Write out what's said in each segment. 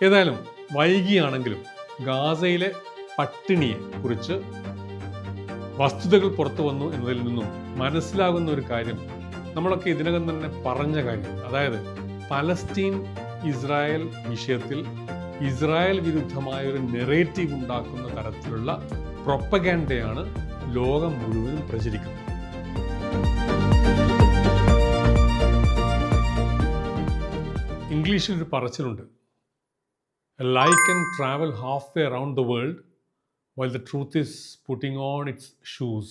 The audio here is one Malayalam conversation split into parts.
ഏതായാലും വൈകിയാണെങ്കിലും ഗാസയിലെ പട്ടിണിയെ കുറിച്ച് വസ്തുതകൾ പുറത്തു വന്നു എന്നതിൽ നിന്നും മനസ്സിലാകുന്ന ഒരു കാര്യം നമ്മളൊക്കെ ഇതിനകം തന്നെ പറഞ്ഞ കാര്യം, അതായത് പലസ്തീൻ ഇസ്രായേൽ വിഷയത്തിൽ ഇസ്രായേൽ വിരുദ്ധമായ ഒരു നെറേറ്റീവ് ഉണ്ടാക്കുന്ന തരത്തിലുള്ള പ്രൊപ്പഗാൻഡയാണ് ലോകം മുഴുവനും പ്രചരിക്കുന്നത്. ഇംഗ്ലീഷിൽ ഒരു പറച്ചിലുണ്ട്, a lie can travel half way around the world while the truth is putting on its shoes.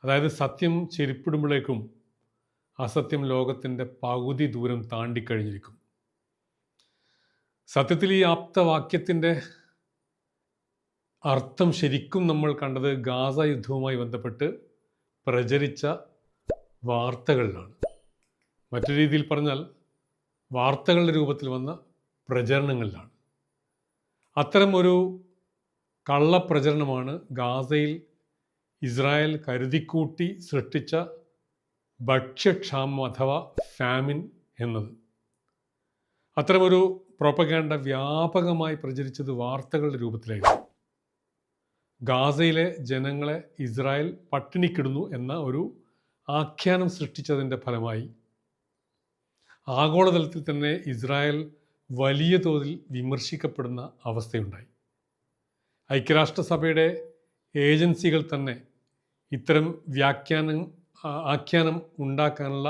അതായത് സത്യം ചെരുപ്പിടുമ്പോഴേക്കും അസത്യം ലോകത്തിൻ്റെ പകുതി ദൂരം താണ്ടിക്കഴിഞ്ഞിരിക്കും. സത്യത്തിൽ ഈ ആപ്തവാക്യത്തിൻ്റെ അർത്ഥം ശരിക്കും നമ്മൾ കണ്ടത് ഗാസ യുദ്ധവുമായി ബന്ധപ്പെട്ട് പ്രചരിച്ച വാർത്തകളിലാണ്. മറ്റൊരു രീതിയിൽ പറഞ്ഞാൽ വാർത്തകളുടെ രൂപത്തിൽ വന്ന പ്രചരണങ്ങളിലാണ്. അത്തരം ഒരു കള്ളപ്രചരണമാണ് ഗാസയിൽ ഇസ്രായേൽ കരുതിക്കൂട്ടി സൃഷ്ടിച്ച ഭക്ഷ്യക്ഷാമം അഥവാ ഫാമിൻ എന്നത്. അത്തരമൊരു പ്രൊപ്പഗാൻഡ വ്യാപകമായി പ്രചരിച്ചത് വാർത്തകളുടെ രൂപത്തിലായിരുന്നു. ഗാസയിലെ ജനങ്ങളെ ഇസ്രായേൽ പട്ടിണിക്കിടുന്നു എന്ന ഒരു ആഖ്യാനം സൃഷ്ടിച്ചതിൻ്റെ ഫലമായി ആഗോളതലത്തിൽ തന്നെ ഇസ്രായേൽ വലിയ തോതിൽ വിമർശിക്കപ്പെടുന്ന അവസ്ഥയുണ്ടായി. ഐക്യരാഷ്ട്രസഭയുടെ ഏജൻസികൾ തന്നെ ഇത്തരം ആഖ്യാനം ഉണ്ടാക്കാനുള്ള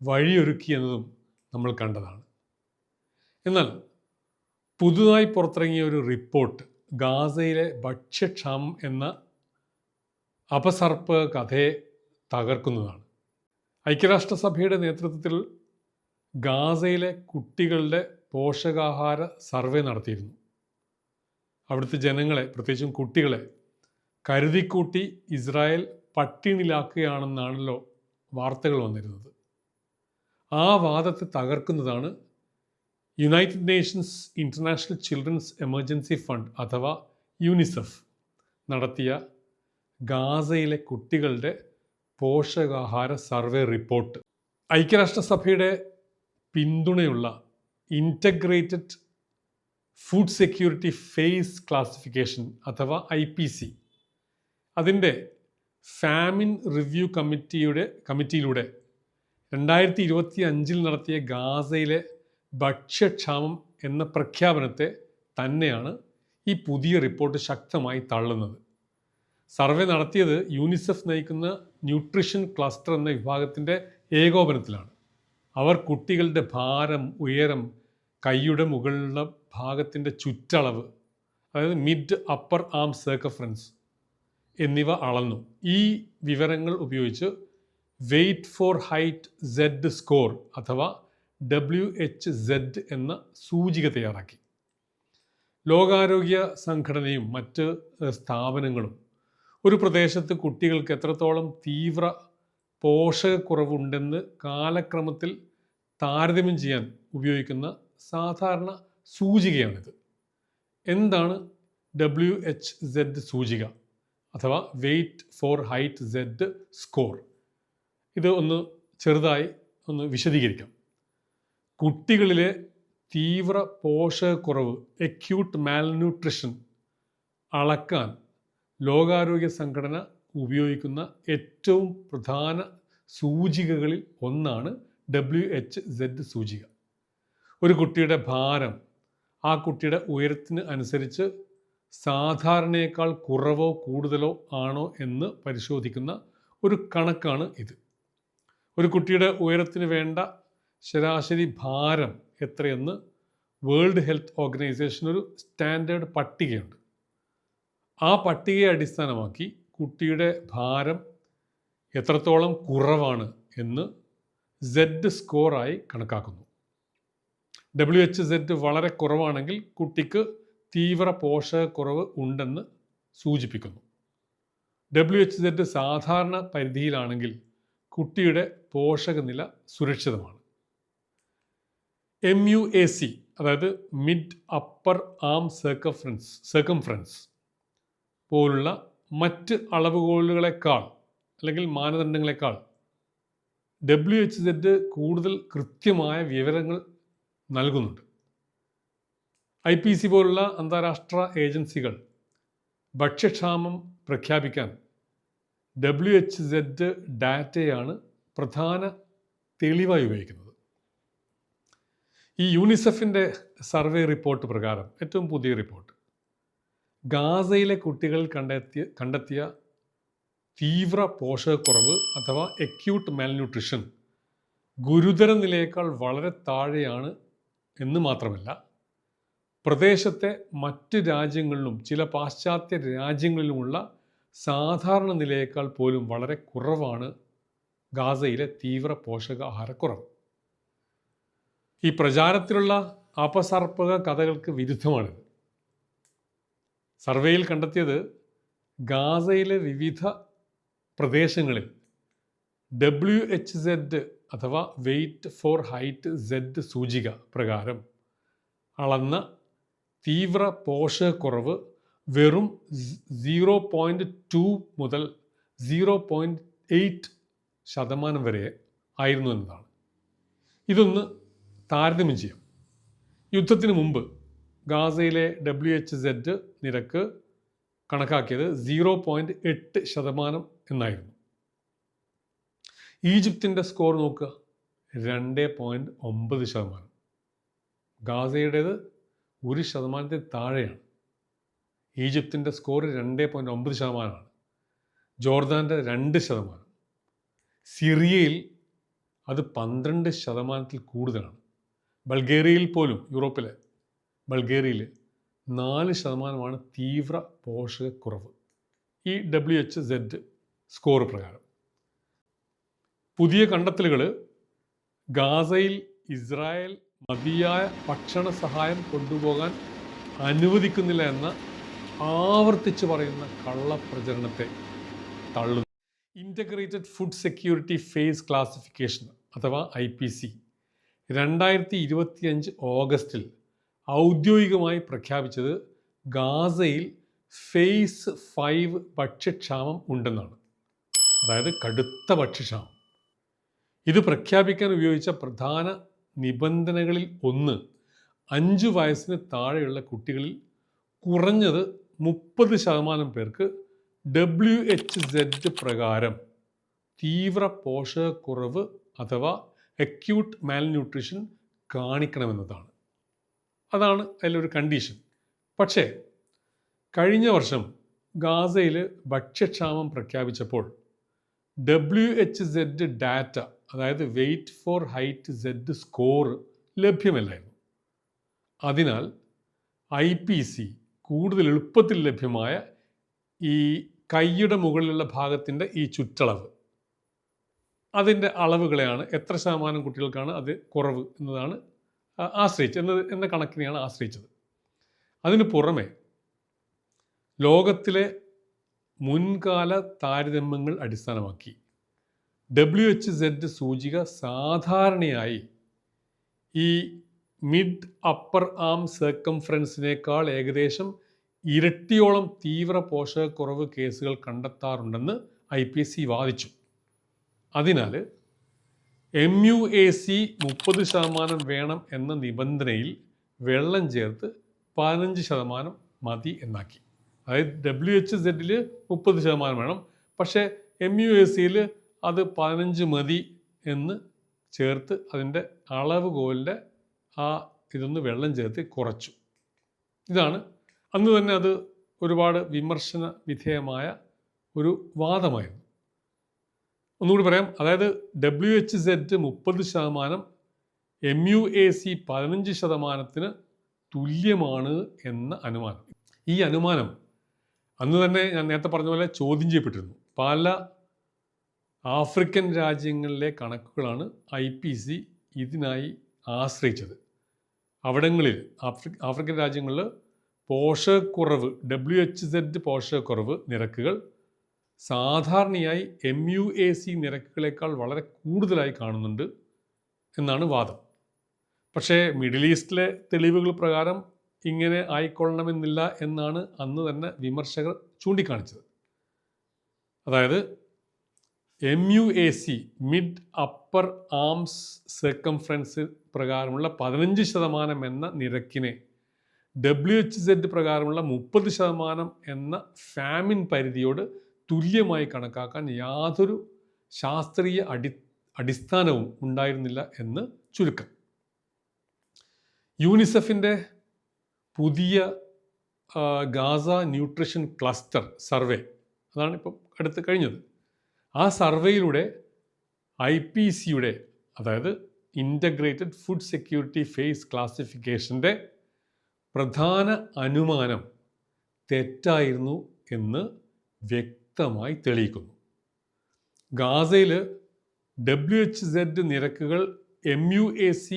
വഴിയൊരുക്കി എന്നതും നമ്മൾ കണ്ടതാണ്. എന്നാൽ പുതുതായി പുറത്തിറങ്ങിയ ഒരു റിപ്പോർട്ട് ഗാസയിലെ ഭക്ഷ്യക്ഷാമം എന്ന അപസർപ്പ കഥയെ തകർക്കുന്നതാണ്. ഐക്യരാഷ്ട്രസഭയുടെ നേതൃത്വത്തിൽ ഗാസയിലെ കുട്ടികളുടെ പോഷകാഹാര സർവേ നടത്തിയിരുന്നു. അവിടുത്തെ ജനങ്ങളെ, പ്രത്യേകിച്ചും കുട്ടികളെ കരുതിക്കൂട്ടി ഇസ്രായേൽ പട്ടിണിയിലാക്കുകയാണെന്നാണല്ലോ വാർത്തകൾ വന്നിരുന്നത്. ആ വാദത്തെ തകർക്കുന്നതാണ് United Nations International Children's Emergency Fund അഥവാ യൂണിസെഫ് നടത്തിയ ഗാസയിലെ കുട്ടികളുടെ പോഷകാഹാര സർവേ റിപ്പോർട്ട്. ഐക്യരാഷ്ട്രസഭയുടെ പിന്തുണയുള്ള integrated food security phase classification അഥവാ IPC അതിൻ്റെ ഫാമിൻ റിവ്യൂ കമ്മിറ്റിയിലൂടെ 2025 നടത്തിയ ഗാസയിലെ ഭക്ഷ്യക്ഷാമം എന്ന പ്രഖ്യാപനത്തെ തന്നെയാണ് ഈ പുതിയ റിപ്പോർട്ട് ശക്തമായി തള്ളുന്നത്. സർവേ നടത്തിയത് യൂണിസെഫ് നയിക്കുന്ന ന്യൂട്രീഷൻ ക്ലസ്റ്റർ എന്ന വിഭാഗത്തിൻ്റെ ഏകോപനത്തിലാണ്. അവർ കുട്ടികളുടെ ഭാരം, ഉയരം, കൈയുടെ മുകളിലുള്ള ഭാഗത്തിൻ്റെ ചുറ്റളവ്, അതായത് മിഡ് അപ്പർ ആം സർക്കംഫറൻസ് എന്നിവ അളന്നു. ഈ വിവരങ്ങൾ ഉപയോഗിച്ച് weight for height Z score അഥവാ WHZ എന്ന സൂചിക തയ്യാറാക്കി. ലോകാരോഗ്യ സംഘടനയും മറ്റ് സ്ഥാപനങ്ങളും ഒരു പ്രദേശത്ത് കുട്ടികൾക്ക് എത്രത്തോളം തീവ്ര പോഷകക്കുറവുണ്ടെന്ന് കാലക്രമത്തിൽ താരതമ്യം ചെയ്യാൻ ഉപയോഗിക്കുന്ന സാധാരണ സൂചികയാണിത്. എന്താണ് WHZ സൂചിക അഥവാ weight for height Z score? ഇത് ചെറുതായി വിശദീകരിക്കാം. കുട്ടികളിലെ തീവ്ര പോഷകക്കുറവ് അക്യൂട്ട് മാൽന്യൂട്രിഷൻ അളക്കാൻ ലോകാരോഗ്യ സംഘടന ഉപയോഗിക്കുന്ന ഏറ്റവും പ്രധാന സൂചികകളിൽ ഒന്നാണ് WHZ സൂചിക. ഒരു കുട്ടിയുടെ ഭാരം ആ കുട്ടിയുടെ ഉയരത്തിന് അനുസരിച്ച് സാധാരണയേക്കാൾ കുറവോ കൂടുതലോ ആണോ എന്ന് പരിശോധിക്കുന്ന ഒരു കണക്കാണ് ഇത്. ഒരു കുട്ടിയുടെ ഉയരത്തിന് വേണ്ട ശരാശരി ഭാരം എത്രയെന്ന് വേൾഡ് ഹെൽത്ത് ഓർഗനൈസേഷൻ ഒരു സ്റ്റാൻഡേർഡ് പട്ടികയുണ്ട്. ആ പട്ടികയെ അടിസ്ഥാനമാക്കി കുട്ടിയുടെ ഭാരം എത്രത്തോളം കുറവാണ് എന്ന് Z സ്കോറായി കണക്കാക്കുന്നു. WHZ വളരെ കുറവാണെങ്കിൽ കുട്ടിക്ക് തീവ്ര പോഷകക്കുറവ് ഉണ്ടെന്ന് സൂചിപ്പിക്കുന്നു. WHZ സാധാരണ പരിധിയിലാണെങ്കിൽ കുട്ടിയുടെ പോഷകനില സുരക്ഷിതമാണ്. MUAC അതായത് മിഡ് അപ്പർ ആം സർക്കംഫറൻസ് പോലുള്ള മറ്റ് അളവുകോലുകളെക്കാൾ അല്ലെങ്കിൽ മാനദണ്ഡങ്ങളെക്കാൾ WHZ കൂടുതൽ കൃത്യമായ വിവരങ്ങൾ നൽകുന്നുണ്ട്. IPC പോലുള്ള അന്താരാഷ്ട്ര ഏജൻസികൾ ഭക്ഷ്യക്ഷാമം പ്രഖ്യാപിക്കാൻ WHZ ഡാറ്റയാണ് പ്രധാന തെളിവായി ഉപയോഗിക്കുന്നത്. ഈ യൂണിസെഫിൻ്റെ സർവേ റിപ്പോർട്ട് പ്രകാരം, ഏറ്റവും പുതിയ റിപ്പോർട്ട്, ഗാസയിലെ കുട്ടികളിൽ കണ്ടെത്തിയ തീവ്ര പോഷകക്കുറവ് അഥവാ അക്യൂട്ട് മാൽന്യൂട്രിഷൻ ഗുരുതര നിലയേക്കാൾ വളരെ താഴെയാണ് എന്ന് മാത്രമല്ല, പ്രദേശത്തെ മറ്റ് രാജ്യങ്ങളിലും ചില പാശ്ചാത്യ രാജ്യങ്ങളിലുമുള്ള സാധാരണ നിലയേക്കാൾ പോലും വളരെ കുറവാണ് ഗാസയിലെ തീവ്ര പോഷകാഹാരക്കുറവ്. ഈ പ്രചാരത്തിലുള്ള അപസർപ്പക കഥകൾക്ക് വിരുദ്ധമാണിത്. സർവേയിൽ കണ്ടെത്തിയത് ഗാസയിലെ വിവിധ പ്രദേശങ്ങളിൽ WHZ അഥവാ വെയ്റ്റ് ഫോർ ഹൈറ്റ് Z സൂചിക പ്രകാരം അളന്ന തീവ്ര പോഷകക്കുറവ് വെറും 0.2 മുതൽ 0.8% വരെ ആയിരുന്നു എന്നതാണ്. ഇതൊന്ന് താരതമ്യം ചെയ്യാം. യുദ്ധത്തിന് മുമ്പ് ഗാസയിലെ WHZ നിരക്ക് കണക്കാക്കിയത് 0.8% എന്നായിരുന്നു. ഈജിപ്തിൻ്റെ സ്കോർ നോക്കുക, 2.9%. ഗാസയുടേത് 1% താഴെയാണ്. ഈജിപ്തിൻ്റെ സ്കോർ 2.9%. ജോർദാൻ്റെ 2%. സിറിയയിൽ അത് 12% കൂടുതലാണ്. ബൾഗേറിയയിൽ പോലും, യൂറോപ്പിലെ ബൾഗേറിയയിൽ 4% തീവ്ര പോഷകക്കുറവ് ഈ WHZ സ്കോർ പ്രകാരം. പുതിയ കണ്ടെത്തലുകൾ ഗാസയിൽ ഇസ്രായേൽ മതിയായ ഭക്ഷണ സഹായം കൊണ്ടുപോകാൻ അനുവദിക്കുന്നില്ല എന്ന ആവർത്തിച്ച് പറയുന്ന കള്ളപ്രചരണത്തെ തള്ളുന്നു. Integrated food security phase classification അഥവാ IPC 2025 ഓഗസ്റ്റിൽ ഔദ്യോഗികമായി പ്രഖ്യാപിച്ചത് ഗാസയിൽ ഫേസ് 5 ഭക്ഷ്യക്ഷാമം ഉണ്ടെന്നാണ്. അതായത് കടുത്ത ഭക്ഷ്യക്ഷാമം. ഇത് പ്രഖ്യാപിക്കാൻ ഉപയോഗിച്ച പ്രധാന നിബന്ധനകളിൽ ഒന്ന്, 5 വയസ്സിന് താഴെയുള്ള കുട്ടികളിൽ കുറഞ്ഞത് 30% പേർക്ക് WHZ പ്രകാരം തീവ്ര പോഷകക്കുറവ് അഥവാ അക്യൂട്ട് മാൽന്യൂട്രിഷൻ കാണിക്കണമെന്നതാണ്. അതാണ് അതിലൊരു കണ്ടീഷൻ. പക്ഷേ കഴിഞ്ഞ വർഷം ഗാസയിൽ ഭക്ഷ്യക്ഷാമം പ്രഖ്യാപിച്ചപ്പോൾ WHZ ഡാറ്റ, അതായത് weight for height Z score ലഭ്യമല്ലായിരുന്നു. അതിനാൽ IPC കൂടുതൽ എളുപ്പത്തിൽ ലഭ്യമായ ഈ കൈയുടെ മുകളിലുള്ള ഭാഗത്തിൻ്റെ ഈ ചുറ്റളവ്, അതിൻ്റെ അളവുകളെയാണ്, എത്ര ശതമാനം കുട്ടികൾക്കാണ് അത് കുറവ് എന്നതാണ് എന്ന കണക്കിനെയാണ് ആശ്രയിച്ചത്. അതിന് പുറമെ ലോകത്തിലെ മുൻകാല താരതമ്യങ്ങൾ അടിസ്ഥാനമാക്കി WHZ സൂചിക സാധാരണയായി ഈ മിഡ് അപ്പർ ആം സർക്കംഫറൻസിനേക്കാൾ ഏകദേശം ഇരട്ടിയോളം തീവ്ര പോഷകക്കുറവ് കേസുകൾ കണ്ടെത്താറുണ്ടെന്ന് IPC വാദിച്ചു. അതിനാൽ MUAC 30% വേണം എന്ന നിബന്ധനയിൽ വെള്ളം ചേർത്ത് 15% മതി എന്നാക്കി. അതായത് WHZ 30% വേണം, പക്ഷേ MUACയിൽ അത് 15 മതി എന്ന് ചേർത്ത് അതിൻ്റെ അളവുകോലിൻ്റെ ഇതൊന്ന് വെള്ളം ചേർത്ത് കുറച്ചു. ഇതാണ് അന്ന് തന്നെ അത് ഒരുപാട് വിമർശന വിധേയമായ ഒരു വാദമായിരുന്നു. ഒന്നുകൂടി പറയാം, അതായത് WHZ 30%, MUAC 15% തുല്യമാണ് എന്ന അനുമാനം. ഈ അനുമാനം അന്ന് തന്നെ ഞാൻ നേരത്തെ പറഞ്ഞ പോലെ ചോദ്യം ചെയ്യപ്പെട്ടിരുന്നു. പല ആഫ്രിക്കൻ രാജ്യങ്ങളിലെ കണക്കുകളാണ് IPC ഇതിനായി ആശ്രയിച്ചത്. അവിടങ്ങളിൽ ആഫ്രിക്കൻ രാജ്യങ്ങളിൽ പോഷകക്കുറവ്, WHZ പോഷകക്കുറവ് നിരക്കുകൾ സാധാരണയായി MUAC നിരക്കുകളേക്കാൾ വളരെ കൂടുതലായി കാണുന്നുണ്ട് എന്നാണ് വാദം. പക്ഷേ മിഡിൽ ഈസ്റ്റിലെ തെളിവുകൾ പ്രകാരം ഇങ്ങനെ ആയിക്കൊള്ളണമെന്നില്ല എന്നാണ് അന്ന് തന്നെ വിമർശകർ ചൂണ്ടിക്കാണിച്ചത്. അതായത് MUAC mid upper arms circumference പ്രകാരമുള്ള 15% എന്ന നിരക്കിനെ WHO പ്രകാരമുള്ള 30% എന്ന ഫാമിൻ പരിധിയോട് തുല്യമായി കണക്കാക്കാൻ യാതൊരു ശാസ്ത്രീയ അടിസ്ഥാനവും ഉണ്ടായിരുന്നില്ല എന്ന് ചുരുക്കം. യൂണിസെഫിൻ്റെ പുതിയ ഗാസ ന്യൂട്രീഷൻ ക്ലസ്റ്റർ സർവേ, അതാണ് ഇപ്പം അടുത്ത് കഴിഞ്ഞത്. ആ സർവേയിലൂടെ IPCയുടെ, അതായത് ഇൻ്റഗ്രേറ്റഡ് ഫുഡ് സെക്യൂരിറ്റി ഫേസ് ക്ലാസിഫിക്കേഷൻ്റെ പ്രധാന അനുമാനം തെറ്റായിരുന്നു എന്ന് വ്യക്തമായി തെളിയിക്കുന്നു. ഗാസയിൽ WHO നിരക്കുകൾ MUAC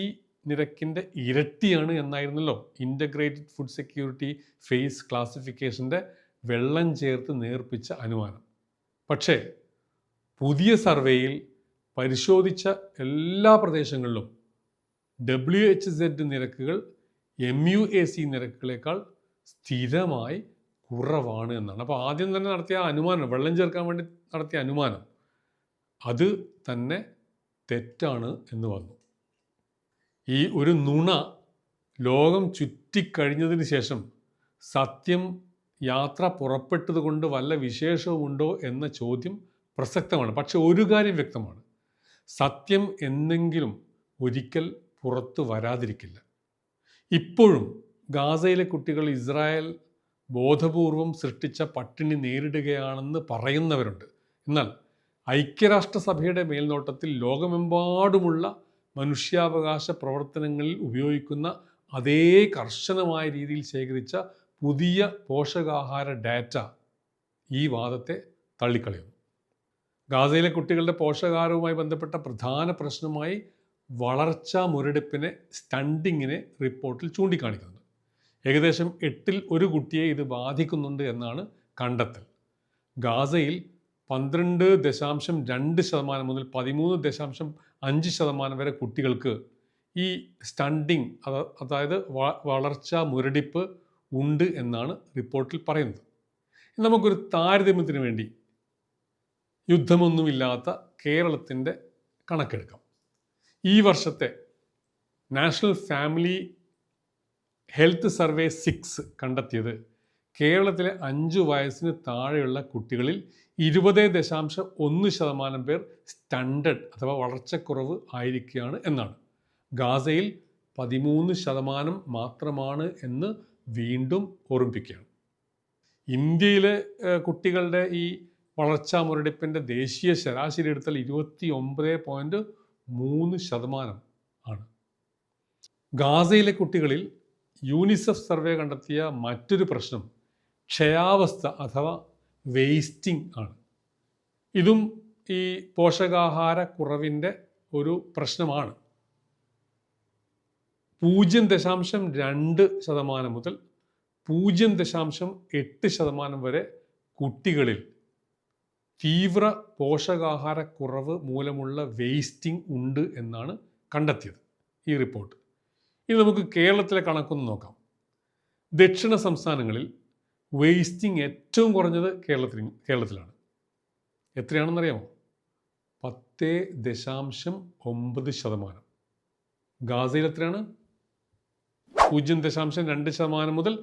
നിരക്കിൻ്റെ ഇരട്ടിയാണ് എന്നായിരുന്നല്ലോ ഇൻ്റഗ്രേറ്റഡ് ഫുഡ് സെക്യൂരിറ്റി ഫേസ് ക്ലാസിഫിക്കേഷൻ്റെ വെള്ളം ചേർത്ത് നേർപ്പിച്ച അനുമാനം. പക്ഷേ പുതിയ സർവേയിൽ പരിശോധിച്ച എല്ലാ പ്രദേശങ്ങളിലും WHO നിരക്കുകൾ MUAC നിരക്കുകളേക്കാൾ സ്ഥിരമായി കുറവാണ് എന്നാണ്. അപ്പോൾ ആദ്യം തന്നെ നടത്തിയ അനുമാനം, വെള്ളം ചേർക്കാൻ വേണ്ടി നടത്തിയ അനുമാനം, അത് തന്നെ തെറ്റാണ് എന്ന് വന്നു. ഈ ഒരു നുണ ലോകം ചുറ്റിക്കഴിഞ്ഞതിന് ശേഷം സത്യം യാത്ര പുറപ്പെട്ടത് കൊണ്ട് വല്ല വിശേഷവുമുണ്ടോ എന്ന ചോദ്യം പ്രസക്തമാണ്. പക്ഷെ ഒരു കാര്യം വ്യക്തമാണ്, സത്യം എന്നെങ്കിലും ഒരിക്കൽ പുറത്തു വരാതിരിക്കില്ല. ഇപ്പോഴും ഗാസയിലെ കുട്ടികൾ ഇസ്രായേൽ ബോധപൂർവം സൃഷ്ടിച്ച പട്ടിണി നേരിടുകയാണെന്ന് പറയുന്നവരുണ്ട്. എന്നാൽ ഐക്യരാഷ്ട്രസഭയുടെ മേൽനോട്ടത്തിൽ ലോകമെമ്പാടുമുള്ള മനുഷ്യാവകാശ പ്രവർത്തനങ്ങളിൽ ഉപയോഗിക്കുന്ന അതേ കർശനമായ രീതിയിൽ ശേഖരിച്ച പുതിയ പോഷകാഹാര ഡാറ്റ ഈ വാദത്തെ തള്ളിക്കളയുന്നു. ഗാസയിലെ കുട്ടികളുടെ പോഷകാഹാരവുമായി ബന്ധപ്പെട്ട പ്രധാന പ്രശ്നമായി വളർച്ചാ മുരടിപ്പിനെ, സ്റ്റണ്ടിങ്ങിനെ റിപ്പോർട്ടിൽ ചൂണ്ടിക്കാണിക്കുന്നുണ്ട്. ഏകദേശം 8ൽ 1 കുട്ടിയെ ഇത് ബാധിക്കുന്നുണ്ട് എന്നാണ് കണ്ടെത്തൽ. ഗാസയിൽ 12.2% മുതൽ 13.5% വരെ കുട്ടികൾക്ക് ഈ സ്റ്റണ്ടിങ്, അതായത് വളർച്ചാ മുരടിപ്പ് ഉണ്ട് എന്നാണ് റിപ്പോർട്ടിൽ പറയുന്നത്. നമുക്കൊരു താരതമ്യത്തിന് വേണ്ടി യുദ്ധമൊന്നുമില്ലാത്ത കേരളത്തിൻ്റെ കണക്കെടുക്കാം. ഈ വർഷത്തെ നാഷണൽ ഫാമിലി ഹെൽത്ത് സർവേ 6 കണ്ടെത്തിയത് കേരളത്തിലെ 5 വയസ്സിന് താഴെയുള്ള കുട്ടികളിൽ 20.1% പേർ സ്റ്റണ്ടഡ് അഥവാ വളർച്ചക്കുറവ് ആയിരിക്കുകയാണ് എന്നാണ്. ഗാസയിൽ 13% മാത്രമാണ് എന്ന് വീണ്ടും ഓർമ്മിപ്പിക്കുകയാണ്. ഇന്ത്യയിലെ കുട്ടികളുടെ ഈ വളർച്ചാ മുരടിപ്പിൻ്റെ ദേശീയ ശരാശരി എടുത്താൽ 29.3% ആണ്. ഗാസയിലെ കുട്ടികളിൽ യൂണിസെഫ് സർവേ കണ്ടെത്തിയ മറ്റൊരു പ്രശ്നം ക്ഷയാവസ്ഥ അഥവാ വേസ്റ്റിംഗ് ആണ്. ഇതും ഈ പോഷകാഹാര കുറവിൻ്റെ ഒരു പ്രശ്നമാണ്. 0.2% മുതൽ 0.8% വരെ കുട്ടികളിൽ തീവ്ര പോഷകാഹാരക്കുറവ് മൂലമുള്ള വേസ്റ്റിംഗ് ഉണ്ട് എന്നാണ് കണ്ടെത്തിയത് ഈ റിപ്പോർട്ട്. ഇനി നമുക്ക് കേരളത്തിലെ കണക്കൊന്ന് നോക്കാം. ദക്ഷിണ സംസ്ഥാനങ്ങളിൽ വേസ്റ്റിംഗ് ഏറ്റവും കുറഞ്ഞത് കേരളത്തിലാണ്. എത്രയാണെന്നറിയാമോ? 10.9%. ഗാസയിൽ എത്രയാണ്? 0.2% മുതൽ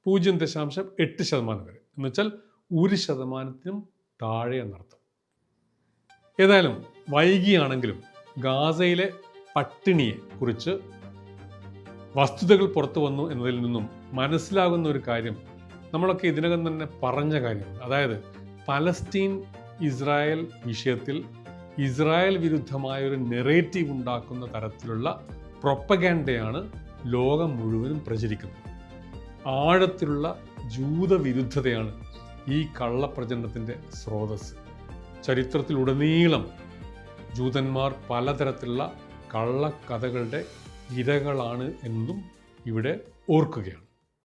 0.8% വരെ, എന്നുവെച്ചാൽ 1%-നും താഴെ എന്നർത്ഥം. ഏതായാലും വൈകിയാണെങ്കിലും ഗാസയിലെ പട്ടിണിയെ കുറിച്ച് വസ്തുതകൾ പുറത്തു വന്നു എന്നതിൽ നിന്നും മനസ്സിലാകുന്ന ഒരു കാര്യം നമ്മളൊക്കെ ഇതിനകം തന്നെ പറഞ്ഞ കാര്യമാണ്. അതായത് പലസ്തീൻ ഇസ്രായേൽ വിഷയത്തിൽ ഇസ്രായേൽ വിരുദ്ധമായ ഒരു നെറേറ്റീവ് ഉണ്ടാക്കുന്ന തരത്തിലുള്ള പ്രൊപ്പഗാൻഡയാണ് ലോകം മുഴുവനും പ്രചരിക്കുന്നത്. ആഴത്തിലുള്ള ജൂതവിരുദ്ധതയാണ് ഈ കള്ളപ്രചരണത്തിൻ്റെ സ്രോതസ്. ചരിത്രത്തിലുടനീളം ജൂതന്മാർ പലതരത്തിലുള്ള കള്ളക്കഥകളുടെ ഇരകളാണ് എന്നും ഇവിടെ ഓർക്കുകയാണ്.